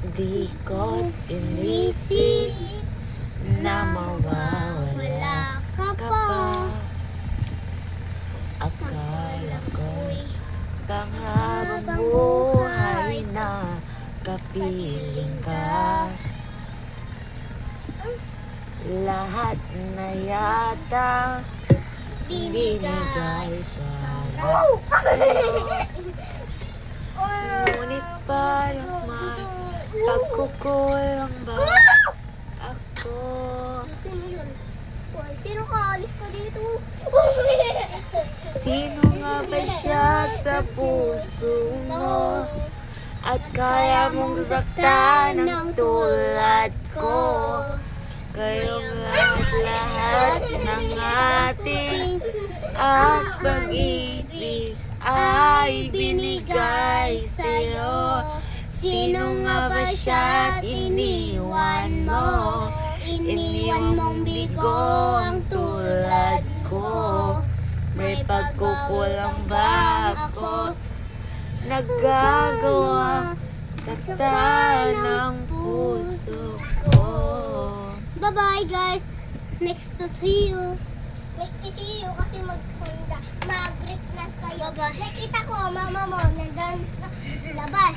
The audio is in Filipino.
Di ko inisip na mawawala ka ka pa. pa. Akala ko'y kang habang buhay na kapiling ka. Lahat na yata binigay para ngunit parang may pagkukulang ba ako? Sino ka? Alis ka dito. Sino nga ba siya sa puso mo? At kaya mong saktan ng tulad ko? Kayong lahat ng ating at pag-ibig ay binigay sa'yo. Sino nga ba siya at iniwan mo? Iniwan mong bigo ang tulad ko. May pagkukulang ba ako? Nagagawa saktan ng puso ko. Bye-bye guys. Next to see you. Next to see you kasi mag-grip na kayo. Bye-bye. Nakita ko mama mo nandun sa labas.